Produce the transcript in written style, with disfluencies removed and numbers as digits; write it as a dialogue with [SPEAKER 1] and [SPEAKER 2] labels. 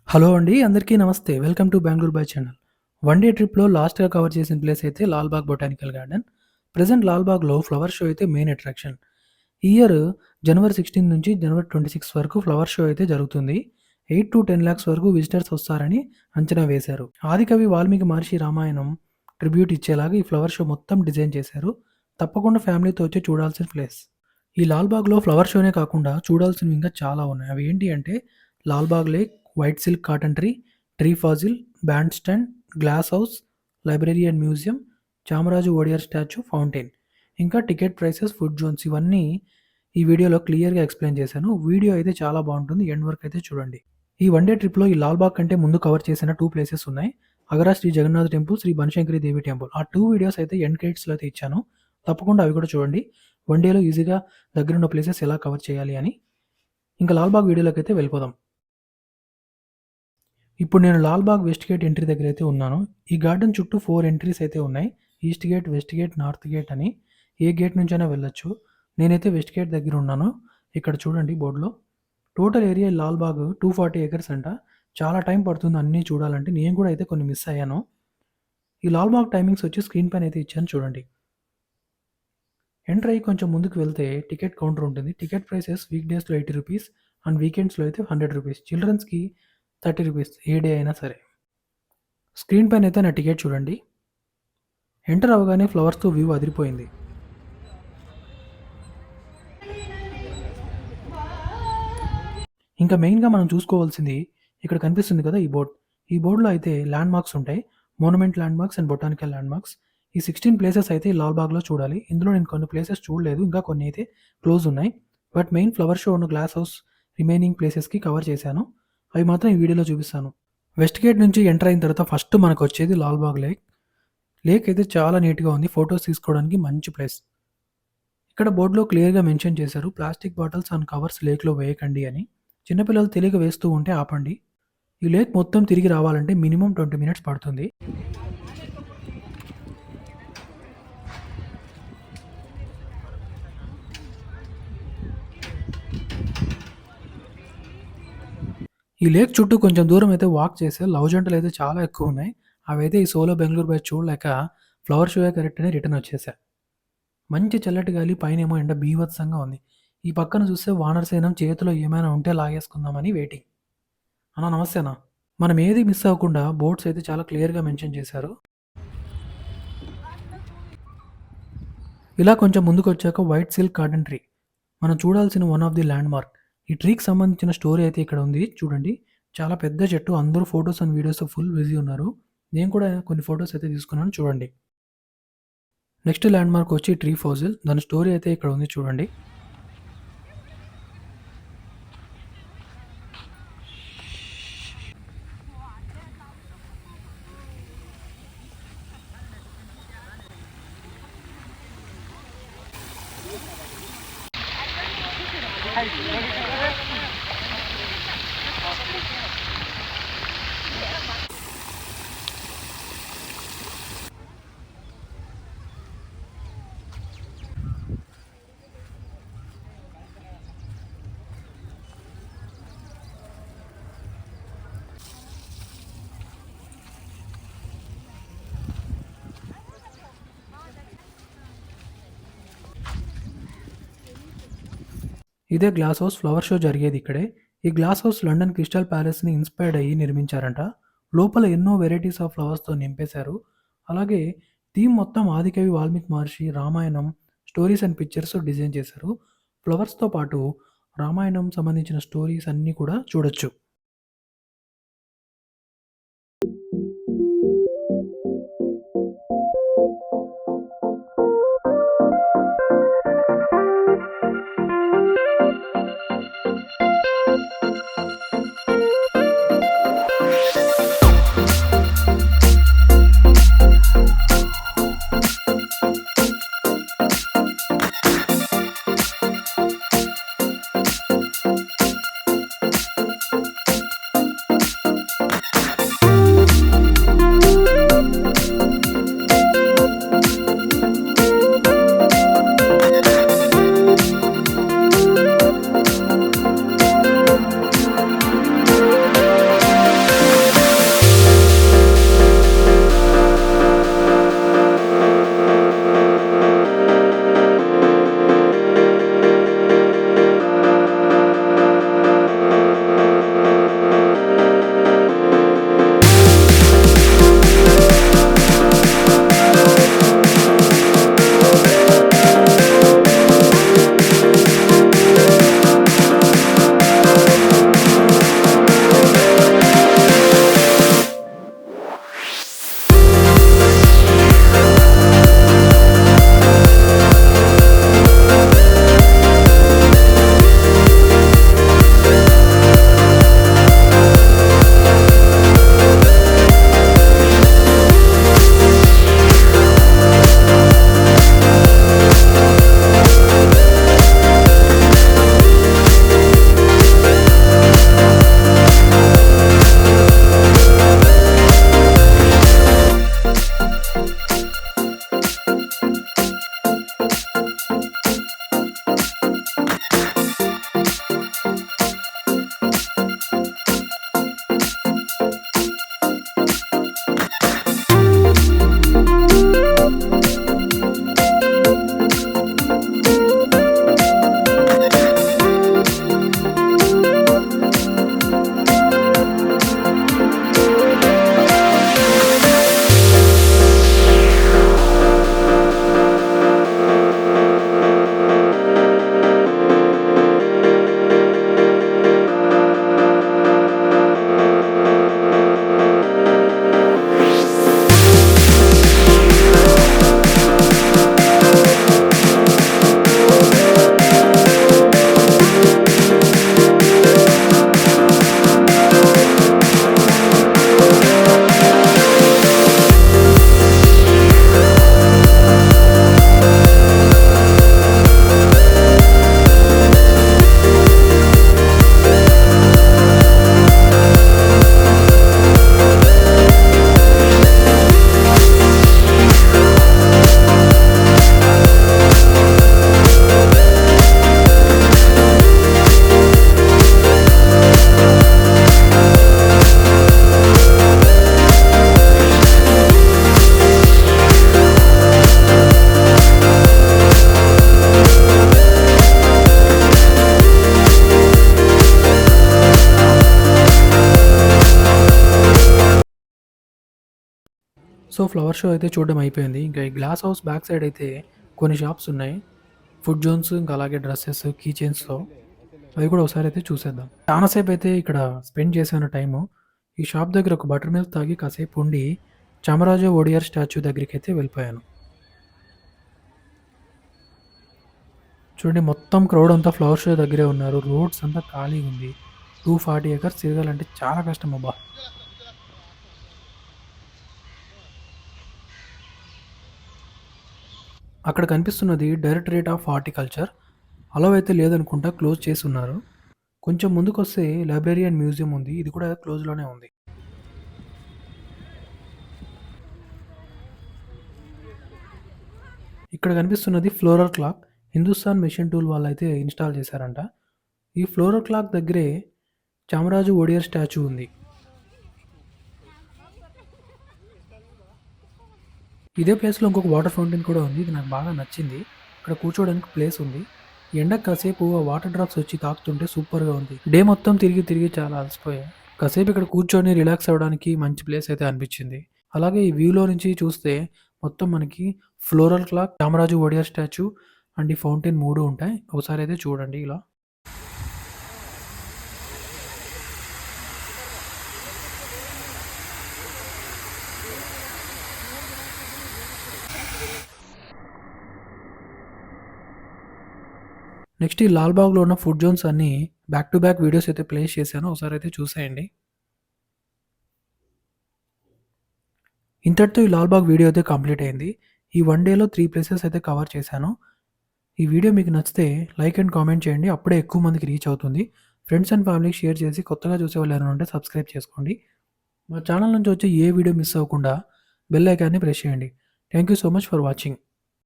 [SPEAKER 1] Hello అండి. అందరికీ నమస్తే. Welcome to Bengaluru by channel. One day ట్రిప్‌లో లాస్ట్‌గా కవర్ చేసిన ప్లేస్ అయితే లాల్‌బాగ్ బొటానికల్ గార్డెన్. ప్రెజెంట్ లాల్‌బాగ్‌లో ఫ్లవర్ షో అయితే మెయిన్ అట్రాక్షన్. ఈ ఇయర్ జనవరి 16 నుంచి జనవరి 26 వరకు ఫ్లవర్ షో అయితే జరుగుతుంది. 8-10 లాక్స్ వరకు విజిటర్స్ వస్తారని అంచనా వేశారు. ఆదికవి వాల్మీకి మహర్షి రామాయణం ట్రిబ్యూట్ ఇచ్చేలాగా ఈ ఫ్లవర్ షో మొత్తం డిజైన్ చేశారు. తప్పకుండా ఫ్యామిలీతో వచ్చి చూడాల్సిన ప్లేస్. ఈ లాల్‌బాగ్‌లో ఫ్లవర్ షోనే కాకుండా చూడాల్సినవి ఇంకా చాలా ఉన్నాయి. అవి ఏంటి అంటే Lalbagh lake, white silk cotton tree, tree fossil, band stand, glass house, library and museum, Chamaraju Wodeyar statue, fountain. ఇంకా టికెట్ ప్రైసెస్, ఫుడ్ జోన్స్ ఇవన్నీ ఈ వీడియోలో క్లియర్‌గా ఎక్స్‌ప్లెయిన్ చేశాను. వీడియో అయితే చాలా బాగుంటుంది. ఎండ్ వరకు అయితే చూడండి. ఈ వన్ డే ట్రిప్‌లో ఈ లాల్‌బాగ్ కంటే ముందు కవర్ చేసిన 2 ప్లేసెస్ ఉన్నాయి. అగరా శ్రీ జగన్నాథ్ టెంపుల్, శ్రీ బనశంకరి దేవి టెంపుల్. ఆ 2 వీడియోస్ అయితే ఎండ్ క్రెడిట్స్‌లో అయితే ఇచ్చాను. తప్పకుండా అవి కూడా చూడండి. వన్ డేలో ఈజీగా దగ్గరున్న ప్లేసెస్ ఎలా కవర్ చేయాలి అని. ఇంకా లాల్‌బాగ్ వీడియోలోకైతే వెళ్ళిపోదాం. ఇప్పుడు నేను లాల్‌బాగ్ వెస్ట్ గేట్ ఎంట్రీ దగ్గరైతే ఉన్నాను. ఈ గార్డెన్ చుట్టూ 4 ఎంట్రీస్ అయితే ఉన్నాయి. East gate, west gate, north gate అని. ఏ గేట్ నుంచైనా వెళ్ళొచ్చు. నేనైతే వెస్ట్ గేట్ దగ్గర ఉన్నాను. ఇక్కడ చూడండి బోర్డ్‌లో. టోటల్ ఏరియా లాల్‌బాగ్ 240 ఎకర్స్ అంట. చాలా టైం పడుతుంది అన్నీ చూడాలంటే. నేను కూడా అయితే కొన్ని మిస్ అయ్యాను. ఈ లాల్‌బాగ్ టైమింగ్స్ వచ్చి స్క్రీన్ పైన అయితే ఇచ్చాను చూడండి. ఎంటర్ అయ్యి కొంచెం ముందుకు వెళ్తే టికెట్ కౌంటర్ ఉంటుంది. టికెట్ ప్రైసెస్ వీక్ డేస్‌లో రూ. 80 అండ్ వీకెండ్స్‌లో అయితే రూ. 100. చిల్డ్రన్స్‌కి రూ. 30 ఏ డే అయినా సరే. స్క్రీన్ పైన అయితే నా టికెట్ చూడండి. ఎంటర్ అవ్వగానే ఫ్లవర్స్‌తో వ్యూ అదిరిపోయింది. ఇంకా మెయిన్‌గా మనం చూసుకోవాల్సింది ఇక్కడ కనిపిస్తుంది కదా! ఈ బోర్డ్. ఈ బోర్డ్‌లో అయితే ల్యాండ్ మార్క్స్ ఉంటాయి. Monument land marks and botanical land marks. ఈ 16 ప్లేసెస్ అయితే లాల్‌బాగ్‌లో చూడాలి. ఇందులో నేను కొన్ని ప్లేసెస్ చూడలేదు. ఇంకా కొన్ని అయితే క్లోజ్ ఉన్నాయి. బట్ మెయిన్ ఫ్లవర్ షో ఉన్న గ్లాస్ హౌస్ రిమైనింగ్ ప్లేసెస్‌కి కవర్ చేశాను. అవి మాత్రం ఈ వీడియోలో చూపిస్తాను. వెస్ట్ గేట్ నుంచి ఎంటర్ అయిన తర్వాత ఫస్ట్ మనకొచ్చేది లాల్‌బాగ్ లేక్. లేక్ అయితే చాలా నీట్‌గా ఉంది. ఫోటోస్ తీసుకోవడానికి మంచి ప్లేస్. ఇక్కడ బోర్డ్‌లో క్లియర్‌గా మెన్షన్ చేశారు. ప్లాస్టిక్ బాటిల్స్ అండ్ కవర్స్ లేక్‌లో వేయకండి అని. చిన్నపిల్లలు తెలియక వేస్తూ ఉంటే ఆపండి. ఈ లేక్ మొత్తం తిరిగి రావాలంటే మినిమమ్ 20 మినిట్స్ పడుతుంది. ఈ లేక్ చుట్టూ కొంచెం దూరం అయితే వాక్ చేస్తే లవ్ జంటలయితే చాలా ఎక్కువున్నాయి. అవైతే ఈ సోలో బెంగుళూరు బై చూడలేక ఫ్లవర్ షోయే కరెక్ట్ అని రిటర్న్ వచ్చేసా. మంచి చల్లటి గాలి, పైనేమో ఎండ బీభత్సంగా ఉంది. ఈ పక్కన చూస్తే వానరసేనం చేతిలో ఏమైనా ఉంటే లాగేసుకుందామని వెయిటింగ్. అన్న నమస్తే అన్న. మనం ఏది మిస్ అవ్వకుండా బోర్డ్స్ అయితే చాలా క్లియర్‌గా మెన్షన్ చేశారు. ఇలా కొంచెం ముందుకొచ్చాక వైట్ సిల్క్ గార్డెన్ ట్రీ. మనం చూడాల్సిన one of the land mark. ఈ ట్రీకి సంబంధించిన స్టోరీ అయితే ఇక్కడ ఉంది చూడండి. చాలా పెద్ద చెట్టు. అందరూ ఫోటోస్ అండ్ వీడియోస్‌తో ఫుల్ బిజీ ఉన్నారు. నేను కూడా కొన్ని ఫోటోస్ అయితే తీసుకున్నాను చూడండి. నెక్స్ట్ ల్యాండ్ మార్క్ వచ్చి ట్రీ ఫాజిల్. దాని స్టోరీ అయితే ఇక్కడ ఉంది చూడండి. ఇదే గ్లాస్ హౌస్ ఫ్లవర్ షో జరిగేది ఇక్కడే. ఈ గ్లాస్ హౌస్ లండన్ క్రిస్టల్ ప్యాలెస్‌ని ఇన్‌స్పైర్డ్ అయ్యి నిర్మించారంట. లోపల ఎన్నో వెరైటీస్ ఆఫ్ ఫ్లవర్స్‌తో నింపేశారు. అలాగే థీమ్ మొత్తం ఆదికవి వాల్మీకి మహర్షి Ramayanam stories and pictures design చేశారు. ఫ్లవర్స్‌తో పాటు రామాయణం సంబంధించిన స్టోరీస్ అన్నీ కూడా చూడొచ్చు. సో ఫ్లవర్ షో అయితే చూడడం అయిపోయింది. ఇంకా ఈ గ్లాస్ హౌస్ బ్యాక్ సైడ్ అయితే కొన్ని షాప్స్ ఉన్నాయి. ఫుడ్ జోన్స్ ఇంకా అలాగే డ్రెస్సెస్, కీ చైన్స్‌తో అవి కూడా ఒకసారి అయితే చూసేద్దాం. చాలా సేపు అయితే ఇక్కడ స్పెండ్ చేశాను టైము. ఈ షాప్ దగ్గర ఒక బటర్ మిల్క్ తాగి కాసేపు ఉండి చామరాజ ఒడియార్ స్టాచ్యూ దగ్గరికైతే వెళ్ళిపోయాను. చూడండి మొత్తం క్రౌడ్ అంతా ఫ్లవర్ షో దగ్గరే ఉన్నారు. రోడ్స్ అంతా ఖాళీగా ఉంది. 240 ఎకర్స్ తిరగాలంటే చాలా కష్టం అబ్బా! అక్కడ కనిపిస్తున్నది డైరెక్టరేట్ ఆఫ్ హార్టికల్చర్. అలౌ అయితే లేదనుకుంటా, క్లోజ్ చేసున్నారు. కొంచెం ముందుకొస్తే లైబ్రరీ అండ్ మ్యూజియం ఉంది. ఇది కూడా క్లోజ్‌లోనే ఉంది. ఇక్కడ కనిపిస్తున్నది floral clock. Hindustan machine tool వాళ్ళైతే ఇన్‌స్టాల్ చేశారంట. ఈ ఫ్లోరల్ క్లాక్ దగ్గరే చామరాజు ఒడియర్ స్టాచ్యూ ఉంది. ఇదే ప్లేస్‌లో ఇంకొక వాటర్ ఫౌంటైన్ కూడా ఉంది. ఇది నాకు బాగా నచ్చింది. ఇక్కడ కూర్చోవడానికి ప్లేస్ ఉంది. ఎండకి కాసేపు ఆ వాటర్ డ్రాప్స్ వచ్చి తాకుతుంటే సూపర్‌గా ఉంది. డే మొత్తం తిరిగి, తిరిగి చాలా అలసిపోయా. కాసేపు ఇక్కడ కూర్చొని రిలాక్స్ అవ్వడానికి మంచి ప్లేస్ అయితే అనిపించింది. అలాగే ఈ వ్యూలో నుంచి చూస్తే మొత్తం మనకి floral clock, Chamaraju Wodeyar statue and ఈ ఫౌంటైన్ 3 ఉంటాయి. ఒకసారి అయితే చూడండి ఇలా. నెక్స్ట్ ఈ లాల్‌బాగ్‌లో ఉన్న ఫుడ్ జోన్స్ అన్నీ బ్యాక్ టు బ్యాక్ వీడియోస్ అయితే ప్లేస్ చేశాను. ఒకసారి అయితే చూసేయండి. ఇంతటితో ఈ లాల్‌బాగ్ వీడియో అయితే కంప్లీట్ అయింది. ఈ వన్ డేలో 3 ప్లేసెస్ అయితే కవర్ చేశాను. ఈ వీడియో మీకు నచ్చితే లైక్ అండ్ కామెంట్ చేయండి. అప్పుడే ఎక్కువ మందికి రీచ్ అవుతుంది. ఫ్రెండ్స్ అండ్ ఫ్యామిలీకి షేర్ చేసి కొత్తగా చూసేవాళ్ళు ఎవరైనా ఉంటే సబ్స్క్రైబ్ చేసుకోండి. మా ఛానల్ నుంచి వచ్చే ఏ వీడియో మిస్ అవ్వకుండా బెల్ ఐకాన్‌ని ప్రెస్ చేయండి. Thank you so much for watching.